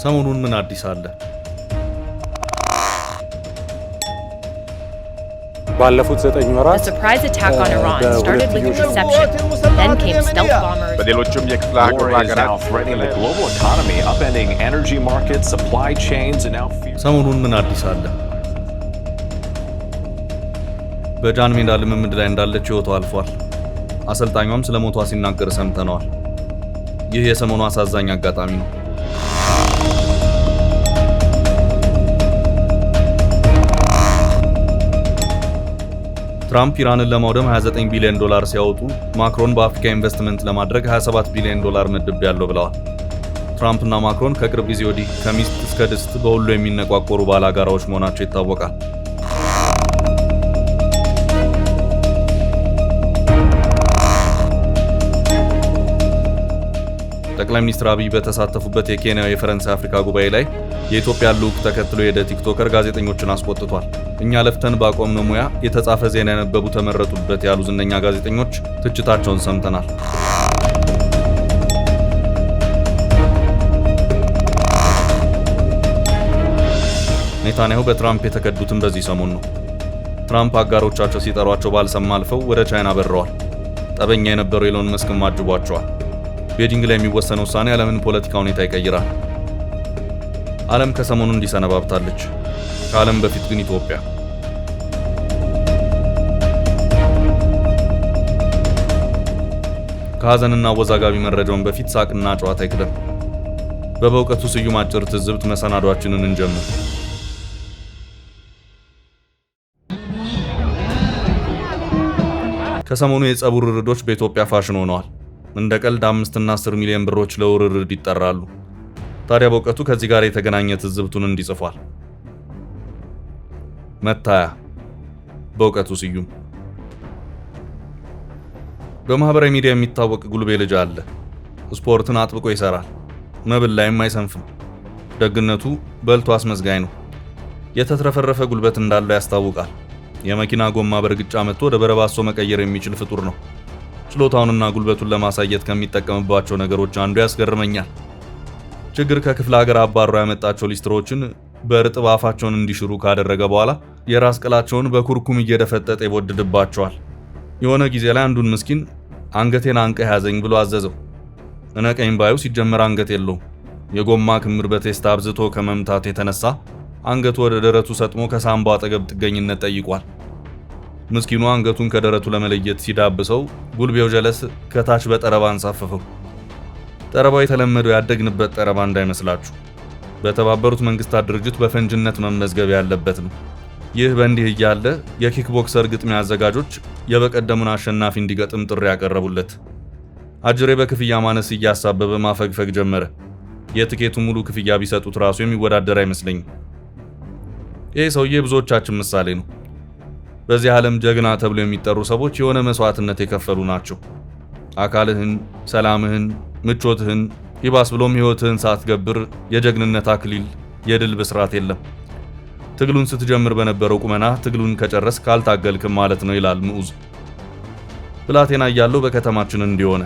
ሰሞኑን ምን አዲስ አለ? ባለፉት 9 ወራት surprise attack on Iran started with a deception. Then came stealth bombers. በሌሎችም የክፍለ ሀገራት threatening the global economy, upending energy markets, supply chains, and now ሰሞኑን ምን አዲስ አለ? በጃን ሜዳ ልምምድ ላይ እንዳለች ሕይወቷ አልፏል። አሰልጣኟም ስለ ሞቷ ሲናገር ሰምተነዋል። ይህ የሰሞኑ አሳዛኝ አጋጣሚ ነው። ትራምፕ ኢራንን ለማውደም $29 ቢሊዮን ሲያወጡ ማክሮን በአፍሪካ ኢንቨስትመንት ለማድረግ $27 ቢሊዮን መድቤያለሁ ብለዋል። ትራምፕ እና ማክሮን ከቅርብ ጊዜ ወዲህ ከሚስት እስከ ድስት በሁሉ የሚነቋቆሩ ባላጋራዎች መሆናቸው ይታወቃል። ጠቅላይ ሚኒስትር አብይ በተሳተፉበት የኬንያ የፈረንሳይ አፍሪካ ጉባኤ ላይ የኢትዮጵያ ልዑክ ተከትሎ የሄደ ቲክቶከር ጋዜጠኞችን አስቆጥቷል። እኛ ለፍተን ባቆምነው ሙያ የተጻፈ ዜና ያነበቡ ተመረጡበት ያሉ ዝነኛ ጋዜጠኞች ትችታቸውን ሰምተናል። ኔታንያሁ በትራምፕ የተከዱትን በዚህ ሰሞን ነው። ትራምፕ አጋሮቻቸው ሲጠሯቸው ባልሰማ አልፈው ወደ ቻይና በረዋል። ጠበኛ የነበረው ኤሎን መስክም አጅቧቸዋል። ቤጂንግ ላይ የሚወሰነው ውሳኔ ዓለምን ፖለቲካ ሁኔታ ይቀይራል። ዓለም ከሰሞኑ እንዲሰነባብታለች። ከዓለም በፊት ግን ኢትዮጵያ። ከሐዘንና አወዛጋቢ መረጃውን በፊት ሳቅና ጨዋታ ይቅደም። በበእውቀቱ ስዩም አጭር ትዝብት መሰናዷችንን እንጀምር። ከሰሞኑ የጸብ ውርርዶች በኢትዮጵያ ፋሽን ሆነዋል። እንደ ቀልድ 5 እና 10 ሚሊዮን ብሮች ለውርርድ ይጠራሉ። ታዲያ በእውቀቱ ከዚህ ጋር የተገናኘ ትዝብቱን እንዲጽፏል። መታያ በእውቀቱ ስዩም። በማህበራዊ ሚዲያ የሚታወቅ ጉልቤ ልጅ አለ። ስፖርትን አጥብቆ ይሰራል። መብል ላይም አይሰንፍም። ደግነቱ በልቶ አስመዝጋኝ ነው። የተትረፈረፈ ጉልበት እንዳለው ያስታውቃል። የመኪና ጎማ በርግጫ መጥቶ ወደ በረባሶ መቀየር የሚችል ፍጡር ነው። ችሎታውንና ጉልበቱን ለማሳየት ከሚጠቀምባቸው ነገሮች አንዱ ያስገርመኛል። ችግር ከክፍለ ሀገር አባሮ ያመጣቸው ሊስትሮችን በእርጥብ አፋቸውን እንዲሽሩ ካደረገ በኋላ የራስ ቅላቸውን በኩርኩም እየደፈጠጠ ይወድድባቸዋል። የሆነ ጊዜ ላይ አንዱን ምስኪን አንገቴን አንቀህ ያዘኝ ብሎ አዘዘው። እነቀኝ ባዩ ሲጀመር አንገት የለውም። የጎማ ክምር በቴስታ አብዝቶ ከመምታት የተነሳ አንገቱ ወደ ደረቱ ሰጥሞ ከሳምባው አጠገብ ጥገኝነት ጠይቋል። ምስኪኑ አንገቱን ከደረቱ ለመለየት ሲዳብሰው ጉልቤው ጀለስ ከታች በጠረባ አንሳፈፈው። ጠረባው የተለመደው ያደግንበት ጠረባ እንዳይመስላችሁ፣ በተባበሩት መንግስታት ድርጅት በፈንጅነት መመዝገብ ያለበት ነው። ይህ በእንዲህ እያለ የኪክቦክሰር ግጥሚያ አዘጋጆች የበቀደሙን አሸናፊ እንዲገጥም ጥሪ ያቀረቡለት። አጅሬ በክፍያ ማነስ እያሳበበ ማፈግፈግ ጀመረ። የትኬቱ ሙሉ ክፍያ ቢሰጡት ራሱ የሚወዳደር አይመስለኝም። ይህ ሰውዬ ብዙዎቻችን ምሳሌ ነው። በዚህ ዓለም ጀግና ተብሎ የሚጠሩ ሰዎች የሆነ መስዋዕትነት የከፈሉ ናቸው። አካልህን፣ ሰላምህን፣ ምቾትህን ይባስ ብሎም ሕይወትህን ሳትገብር የጀግንነት አክሊል፣ የድል ብስራት የለም። ትግሉን ስትጀምር በነበረው ቁመና ትግሉን ከጨረስ ካልታገልክም ማለት ነው ይላል ምዑዝ። ብላቴና እያለው በከተማችን እንዲሆነ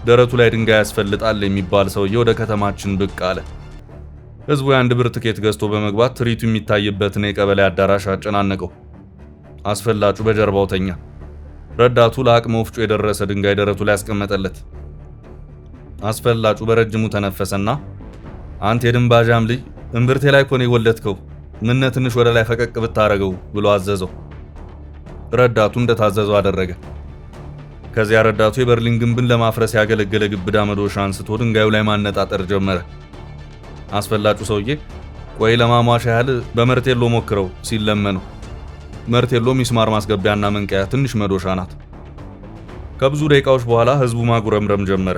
ደረቱ ላይ ድንጋይ ያስፈልጣል የሚባል ሰውዬ ወደ ከተማችን ብቅ አለ። ህዝቡ የአንድ ብር ትኬት ገዝቶ በመግባት ትርኢቱ የሚታይበትን የቀበሌ አዳራሽ አጨናነቀው። አስፈላጩ በጀርባው ተኛ። ረዳቱ ለአቅመ ወፍጮ የደረሰ ድንጋይ ደረቱ ላይ ያስቀመጠለት። አስፈላጩ በረጅሙ ተነፈሰና አንተ የድንባዣም ልጅ እምብርቴ ላይ እኮ ነው የወለድከው፣ ምነ ትንሽ ወደ ላይ ፈቀቅ ብታረገው ብሎ አዘዘው። ረዳቱ እንደታዘዘው አደረገ። ከዚያ ረዳቱ የበርሊን ግንብን ለማፍረስ ያገለገለ ግብዳ መዶሻ አንስቶ ድንጋዩ ላይ ማነጣጠር ጀመረ። አስፈላጩ ሰውዬ ቆይ ለማሟሻ ያህል በመርቴሎ ሞክረው ሲለመነው፣ መርቴሎ ሚስማር ማስገቢያና መንቀያ ትንሽ መዶሻ ናት። ከብዙ ደቂቃዎች በኋላ ህዝቡ ማጉረምረም ጀመረ።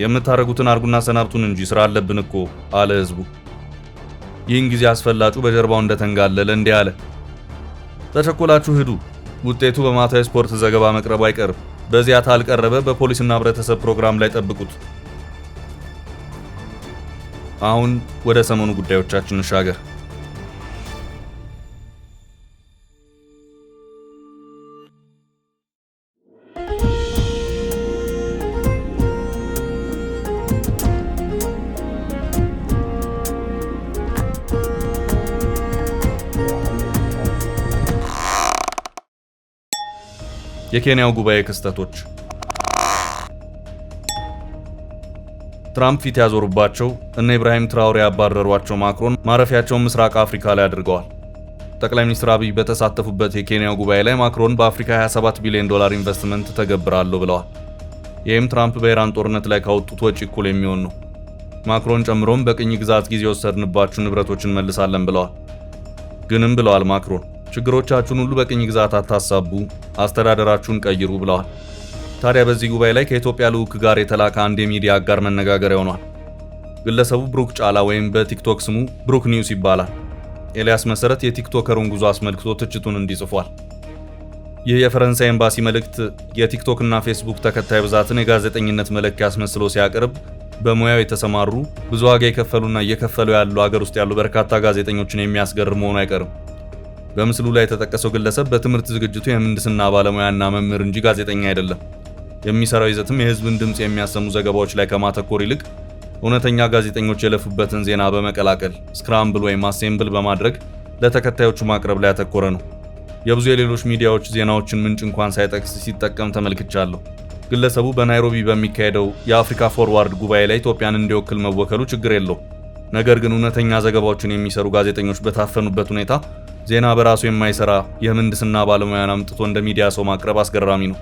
የምታረጉትን አርጉና ሰናብቱን እንጂ ስራ አለብን እኮ አለ ህዝቡ። ይህን ጊዜ አስፈላጩ በጀርባው እንደተንጋለለ እንዲህ አለ፣ ተቸኮላችሁ ሂዱ፣ ውጤቱ በማታዊ ስፖርት ዘገባ መቅረቡ አይቀርም። በዚያ ታልቀረበ በፖሊስና ህብረተሰብ ፕሮግራም ላይ ጠብቁት። አሁን ወደ ሰሞኑ ጉዳዮቻችን እንሻገር። የኬንያው ጉባኤ ክስተቶች። ትራምፕ ፊት ያዞሩባቸው እነ ኢብራሂም ትራውሬ ያባረሯቸው ማክሮን ማረፊያቸውን ምስራቅ አፍሪካ ላይ አድርገዋል። ጠቅላይ ሚኒስትር አብይ በተሳተፉበት የኬንያው ጉባኤ ላይ ማክሮን በአፍሪካ 27 ቢሊዮን ዶላር ኢንቨስትመንት ተገብራለሁ ብለዋል። ይህም ትራምፕ በኢራን ጦርነት ላይ ካወጡት ወጪ እኩል የሚሆን ነው። ማክሮን ጨምሮም በቅኝ ግዛት ጊዜ የወሰድንባችሁ ንብረቶችን መልሳለን ብለዋል። ግንም ብለዋል ማክሮን ችግሮቻችሁን ሁሉ በቅኝ ግዛት አታሳቡ፣ አስተዳደራችሁን ቀይሩ ብለዋል። ታዲያ በዚህ ጉባኤ ላይ ከኢትዮጵያ ልዑክ ጋር የተላከ አንድ የሚዲያ አጋር መነጋገሪያ ሆኗል። ግለሰቡ ብሩክ ጫላ ወይም በቲክቶክ ስሙ ብሩክ ኒውስ ይባላል። ኤልያስ መሰረት የቲክቶከሩን ጉዞ አስመልክቶ ትችቱን እንዲጽፏል። ይህ የፈረንሳይ ኤምባሲ መልእክት የቲክቶክ እና ፌስቡክ ተከታይ ብዛትን የጋዜጠኝነት መለኪያ አስመስሎ ሲያቀርብ በሙያው የተሰማሩ ብዙ ዋጋ የከፈሉና እየከፈሉ ያሉ ሀገር ውስጥ ያሉ በርካታ ጋዜጠኞችን የሚያስገርም መሆኑ አይቀርም። በምስሉ ላይ የተጠቀሰው ግለሰብ በትምህርት ዝግጅቱ የምህንድስና ባለሙያና መምህር እንጂ ጋዜጠኛ አይደለም። የሚሰራው ይዘትም የህዝብን ድምጽ የሚያሰሙ ዘገባዎች ላይ ከማተኮር ይልቅ እውነተኛ ጋዜጠኞች የለፉበትን ዜና በመቀላቀል ስክራምብል ወይም አሴምብል በማድረግ ለተከታዮቹ ማቅረብ ላይ ያተኮረ ነው። የብዙ የሌሎች ሚዲያዎች ዜናዎችን ምንጭ እንኳን ሳይጠቅስ ሲጠቀም ተመልክቻለሁ። ግለሰቡ በናይሮቢ በሚካሄደው የአፍሪካ ፎርዋርድ ጉባኤ ላይ ኢትዮጵያን እንዲወክል መወከሉ ችግር የለው። ነገር ግን እውነተኛ ዘገባዎችን የሚሰሩ ጋዜጠኞች በታፈኑበት ሁኔታ ዜና በራሱ የማይሰራ የምህንድስና ባለሙያን አምጥቶ እንደ ሚዲያ ሰው ማቅረብ አስገራሚ ነው።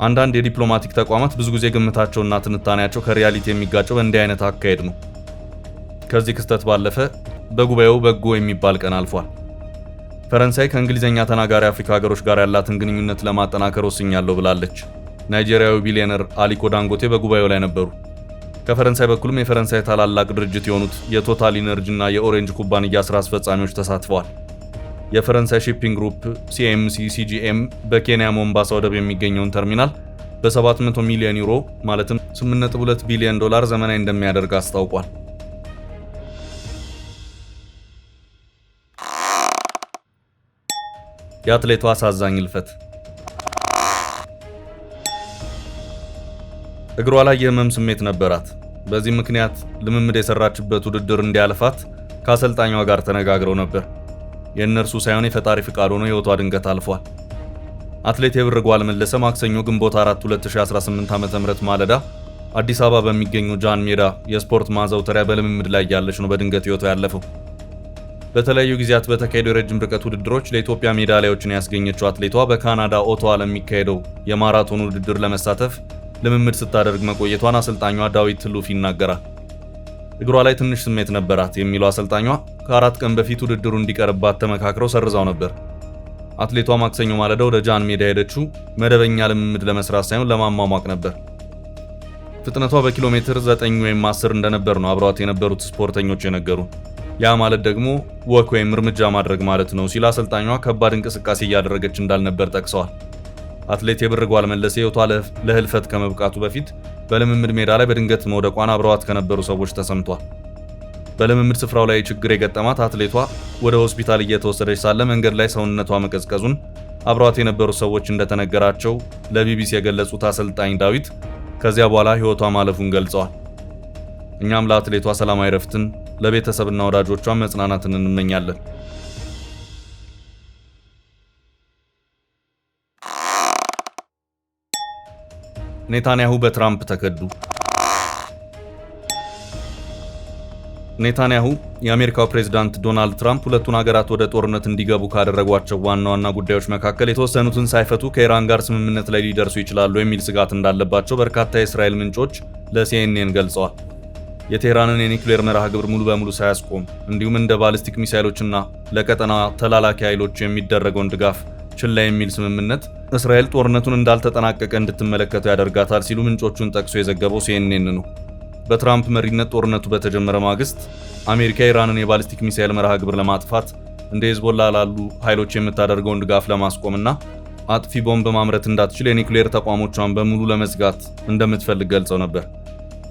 አንዳንድ የዲፕሎማቲክ ተቋማት ብዙ ጊዜ ግምታቸውና ትንታኔያቸው ከሪያሊቲ የሚጋጨው በእንዲህ አይነት አካሄድ ነው። ከዚህ ክስተት ባለፈ በጉባኤው በጎ የሚባል ቀን አልፏል። ፈረንሳይ ከእንግሊዝኛ ተናጋሪ አፍሪካ ሀገሮች ጋር ያላትን ግንኙነት ለማጠናከር ወስኛለሁ ብላለች። ናይጄሪያዊ ቢሊዮነር አሊኮ ዳንጎቴ በጉባኤው ላይ ነበሩ። ከፈረንሳይ በኩልም የፈረንሳይ ታላላቅ ድርጅት የሆኑት የቶታል ኢነርጂ እና የኦሬንጅ ኩባንያ ስራ አስፈጻሚዎች ተሳትፈዋል። የፈረንሳይ ሺፒንግ ግሩፕ ሲጂኤም በኬንያ ሞምባሳ ወደብ የሚገኘውን ተርሚናል በ700 ሚሊዮን ዩሮ ማለትም 8.2 ቢሊዮን ዶላር ዘመናዊ እንደሚያደርግ አስታውቋል። የአትሌቷ አሳዛኝ ህልፈት። እግሯ ላይ የህመም ስሜት ነበራት። በዚህ ምክንያት ልምምድ የሰራችበት ውድድር እንዲያልፋት ከአሰልጣኟ ጋር ተነጋግረው ነበር። የእነርሱ ሳይሆን የፈጣሪ ፍቃድ ሆኖ ህይወቷ ድንገት አልፏል። አትሌት የብር ጓል መለሰ ማክሰኞ ግንቦት 4 2018 ዓ.ም ማለዳ አዲስ አበባ በሚገኘው ጃን ሜዳ የስፖርት ማዘውተሪያ በልምምድ ላይ ያለች ነው በድንገት ህይወቷ ያለፈው። በተለያዩ ጊዜያት በተካሄዱ የረጅም ርቀት ውድድሮች ለኢትዮጵያ ሜዳሊያዎችን ያስገኘችው አትሌቷ በካናዳ ኦቶዋ ለሚካሄደው የማራቶን ውድድር ለመሳተፍ ልምምድ ስታደርግ መቆየቷን አሰልጣኟ ዳዊት ሉፍ ይናገራል። እግሯ ላይ ትንሽ ስሜት ነበራት የሚለው አሰልጣኟ ከ4 ቀን በፊት ውድድሩ እንዲቀርባት ተመካክረው ሰርዛው ነበር። አትሌቷ ማክሰኞ ማለዳ ወደ ጃን ሜዳ ሄደችው መደበኛ ልምምድ ለመስራት ሳይሆን ለማሟሟቅ ነበር። ፍጥነቷ በኪሎ ሜትር 9 ወይም 10 እንደነበር ነው አብረዋት የነበሩት ስፖርተኞች የነገሩ። ያ ማለት ደግሞ ወክ ወይም እርምጃ ማድረግ ማለት ነው ሲል አሰልጣኟ ከባድ እንቅስቃሴ እያደረገች እንዳልነበር ጠቅሰዋል። አትሌት የብር ጓል መለሰ ህይወቷ ለህልፈት ከመብቃቱ በፊት በልምምድ ሜዳ ላይ በድንገት መውደቋን አብረዋት ከነበሩ ሰዎች ተሰምቷል። በልምምድ ስፍራው ላይ ችግር የገጠማት አትሌቷ ወደ ሆስፒታል እየተወሰደች ሳለ መንገድ ላይ ሰውነቷ መቀዝቀዙን አብረዋት የነበሩ ሰዎች እንደተነገራቸው ለቢቢሲ የገለጹት አሰልጣኝ ዳዊት ከዚያ በኋላ ህይወቷ ማለፉን ገልጸዋል። እኛም ለአትሌቷ ሰላማዊ ረፍትን ለቤተሰብና ወዳጆቿ መጽናናትን እንመኛለን። ኔታንያሁ በትራምፕ ተከዱ። ኔታንያሁ የአሜሪካው ፕሬዝዳንት ዶናልድ ትራምፕ ሁለቱን ሀገራት ወደ ጦርነት እንዲገቡ ካደረጓቸው ዋና ዋና ጉዳዮች መካከል የተወሰኑትን ሳይፈቱ ከኢራን ጋር ስምምነት ላይ ሊደርሱ ይችላሉ የሚል ስጋት እንዳለባቸው በርካታ የእስራኤል ምንጮች ለሲኤንኤን ገልጸዋል። የቴህራንን የኒውክሌር መርሃ ግብር ሙሉ በሙሉ ሳያስቆም እንዲሁም እንደ ባሊስቲክ ሚሳይሎችና ለቀጠና ተላላኪ ኃይሎች የሚደረገውን ድጋፍ ችላ የሚል ስምምነት እስራኤል ጦርነቱን እንዳልተጠናቀቀ እንድትመለከቱ ያደርጋታል ሲሉ ምንጮቹን ጠቅሶ የዘገበው ሲኤንኤን ነው። በትራምፕ መሪነት ጦርነቱ በተጀመረ ማግስት አሜሪካ ኢራንን የባሊስቲክ ሚሳይል መርሃ ግብር ለማጥፋት እንደ ሄዝቦላ ላሉ ኃይሎች የምታደርገውን ድጋፍ ለማስቆምና አጥፊ ቦምብ ማምረት እንዳትችል የኒውክሌር ተቋሞቿን በሙሉ ለመዝጋት እንደምትፈልግ ገልጸው ነበር።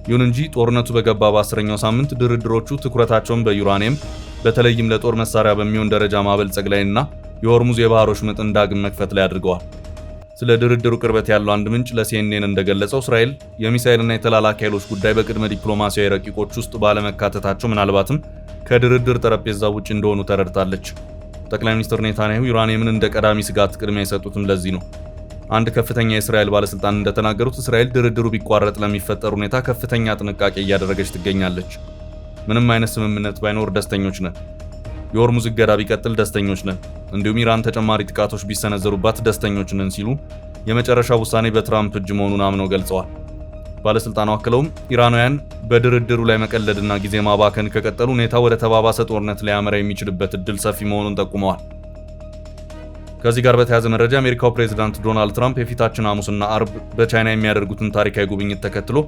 ይሁን እንጂ ጦርነቱ በገባ በ10ኛው ሳምንት ድርድሮቹ ትኩረታቸውን በዩራኒየም በተለይም ለጦር መሳሪያ በሚሆን ደረጃ ማበልጸግ ላይና የሆርሙዝ የባህር ወሽመጥን ዳግም መክፈት ላይ አድርገዋል። ስለ ድርድሩ ቅርበት ያለው አንድ ምንጭ ለሲኤንኤን እንደገለጸው እስራኤል የሚሳኤልና የተላላኪ ኃይሎች ጉዳይ በቅድመ ዲፕሎማሲያዊ ረቂቆች ውስጥ ባለመካተታቸው ምናልባትም ከድርድር ጠረጴዛ ውጭ እንደሆኑ ተረድታለች። ጠቅላይ ሚኒስትር ኔታንያሁ ዩራኒየምን እንደ ቀዳሚ ስጋት ቅድሚያ የሰጡትም ለዚህ ነው። አንድ ከፍተኛ የእስራኤል ባለስልጣን እንደተናገሩት እስራኤል ድርድሩ ቢቋረጥ ለሚፈጠር ሁኔታ ከፍተኛ ጥንቃቄ እያደረገች ትገኛለች። ምንም አይነት ስምምነት ባይኖር ደስተኞች ነን። የሆርሙዝ እገዳ ቢቀጥል ደስተኞች ነን። እንዲሁም ኢራን ተጨማሪ ጥቃቶች ቢሰነዘሩባት ደስተኞች ነን ሲሉ የመጨረሻው ውሳኔ በትራምፕ እጅ መሆኑን አምነው ገልጸዋል። ባለስልጣኑ አክለውም ኢራናውያን በድርድሩ ላይ መቀለድና ጊዜ ማባከን ከቀጠሉ ሁኔታ ወደ ተባባሰ ጦርነት ሊያመራ የሚችልበት እድል ሰፊ መሆኑን ጠቁመዋል። ከዚህ ጋር በተያያዘ መረጃ የአሜሪካው ፕሬዝዳንት ዶናልድ ትራምፕ የፊታችን ሐሙስና አርብ በቻይና የሚያደርጉትን ታሪካዊ ጉብኝት ተከትሎ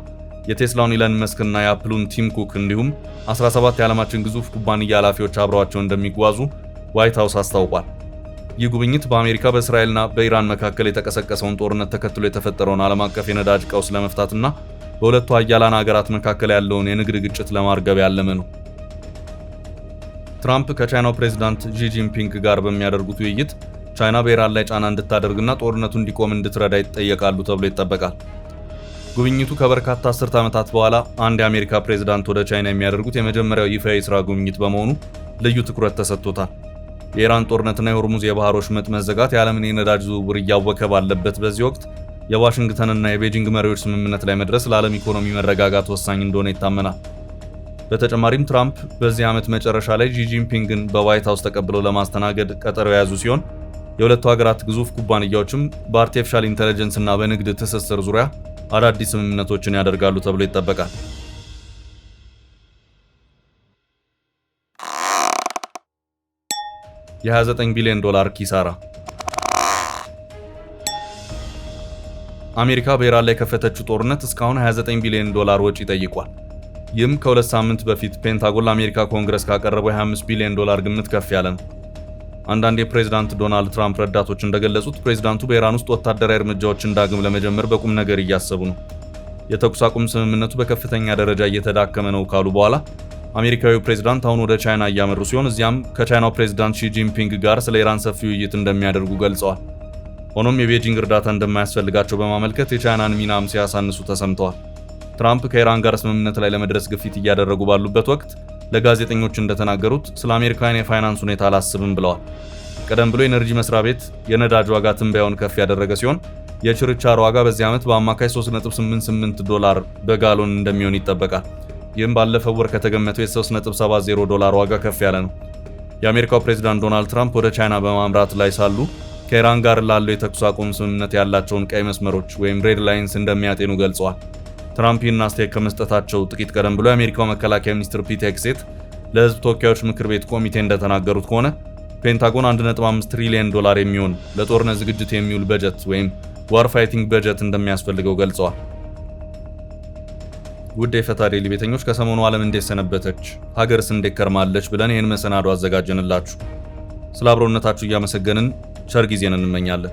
የቴስላውን ኢለን መስክና የአፕሉን ቲም ኩክ እንዲሁም 17 የዓለማችን ግዙፍ ኩባንያ ኃላፊዎች አብረዋቸው እንደሚጓዙ ዋይት ሃውስ አስታውቋል። ይህ ጉብኝት በአሜሪካ በእስራኤልና በኢራን መካከል የተቀሰቀሰውን ጦርነት ተከትሎ የተፈጠረውን ዓለም አቀፍ የነዳጅ ቀውስ ለመፍታትና በሁለቱ ሀያላን ሀገራት መካከል ያለውን የንግድ ግጭት ለማርገብ ያለመ ነው። ትራምፕ ከቻይናው ፕሬዝዳንት ዢ ጂንፒንግ ጋር በሚያደርጉት ውይይት ቻይና በኢራን ላይ ጫና እንድታደርግና ጦርነቱ እንዲቆም እንድትረዳ ይጠየቃሉ ተብሎ ይጠበቃል። ጉብኝቱ ከበርካታ አስርት ዓመታት በኋላ አንድ የአሜሪካ ፕሬዝዳንት ወደ ቻይና የሚያደርጉት የመጀመሪያው ይፋ የሥራ ጉብኝት በመሆኑ ልዩ ትኩረት ተሰጥቶታል። የኢራን ጦርነትና የሆርሙዝ የባህር ወሽመጥ መዘጋት የዓለምን የነዳጅ ዝውውር እያወከ ባለበት በዚህ ወቅት የዋሽንግተንና የቤጂንግ መሪዎች ስምምነት ላይ መድረስ ለዓለም ኢኮኖሚ መረጋጋት ወሳኝ እንደሆነ ይታመናል። በተጨማሪም ትራምፕ በዚህ ዓመት መጨረሻ ላይ ዢ ጂንፒንግን በዋይት ሃውስ ተቀብለው ለማስተናገድ ቀጠሮ የያዙ ሲሆን የሁለቱ ሀገራት ግዙፍ ኩባንያዎችም በአርቲፊሻል ኢንተለጀንስ እና በንግድ ትስስር ዙሪያ አዳዲስ ስምምነቶችን ያደርጋሉ ተብሎ ይጠበቃል። የ29 ቢሊዮን ዶላር ኪሳራ። አሜሪካ በኢራን ላይ የከፈተችው ጦርነት እስካሁን 29 ቢሊዮን ዶላር ወጪ ጠይቋል። ይህም ከ2 ሳምንት በፊት ፔንታጎን ለአሜሪካ ኮንግረስ ካቀረበው 25 ቢሊዮን ዶላር ግምት ከፍ ያለ ነው። አንዳንድ የፕሬዝዳንት ዶናልድ ትራምፕ ረዳቶች እንደገለጹት ፕሬዝዳንቱ በኢራን ውስጥ ወታደራዊ እርምጃዎችን ዳግም ለመጀመር በቁም ነገር እያሰቡ ነው። የተኩስ አቁም ስምምነቱ በከፍተኛ ደረጃ እየተዳከመ ነው ካሉ በኋላ አሜሪካዊው ፕሬዝዳንት አሁን ወደ ቻይና እያመሩ ሲሆን እዚያም ከቻይናው ፕሬዝዳንት ሺ ጂንፒንግ ጋር ስለ ኢራን ሰፊ ውይይት እንደሚያደርጉ ገልጸዋል። ሆኖም የቤጂንግ እርዳታ እንደማያስፈልጋቸው በማመልከት የቻይናን ሚናም ሲያሳንሱ ተሰምተዋል። ትራምፕ ከኢራን ጋር ስምምነት ላይ ለመድረስ ግፊት እያደረጉ ባሉበት ወቅት ለጋዜጠኞች እንደተናገሩት ስለ አሜሪካን የፋይናንስ ሁኔታ አላስብም ብለዋል። ቀደም ብሎ የኤነርጂ መስሪያ ቤት የነዳጅ ዋጋ ትንበያውን ከፍ ያደረገ ሲሆን የችርቻሮ ዋጋ በዚህ ዓመት በአማካይ 3.88 ዶላር በጋሎን እንደሚሆን ይጠበቃል። ይህም ባለፈው ወር ከተገመተው የ3.70 ዶላር ዋጋ ከፍ ያለ ነው። የአሜሪካው ፕሬዝዳንት ዶናልድ ትራምፕ ወደ ቻይና በማምራት ላይ ሳሉ ከኢራን ጋር ላለው የተኩስ አቁም ስምምነት ያላቸውን ቀይ መስመሮች ወይም ሬድ ላይንስ እንደሚያጤኑ ገልጸዋል። ትራምፕ ይህን አስተያየት ከመስጠታቸው ጥቂት ቀደም ብሎ የአሜሪካው መከላከያ ሚኒስትር ፒት ሄግሴት ለሕዝብ ተወካዮች ምክር ቤት ኮሚቴ እንደተናገሩት ከሆነ ፔንታጎን 1.5 ትሪሊዮን ዶላር የሚሆን ለጦርነት ዝግጅት የሚውል በጀት ወይም ዋር ፋይቲንግ በጀት እንደሚያስፈልገው ገልጸዋል። ውድ የፈታ ዴይሊ ቤተኞች ከሰሞኑ ዓለም እንዴት ሰነበተች፣ ሀገርስ እንዴት ከርማለች ብለን ይህን መሰናዶ አዘጋጀንላችሁ። ስለ አብሮነታችሁ እያመሰገንን ቸር ጊዜን እንመኛለን።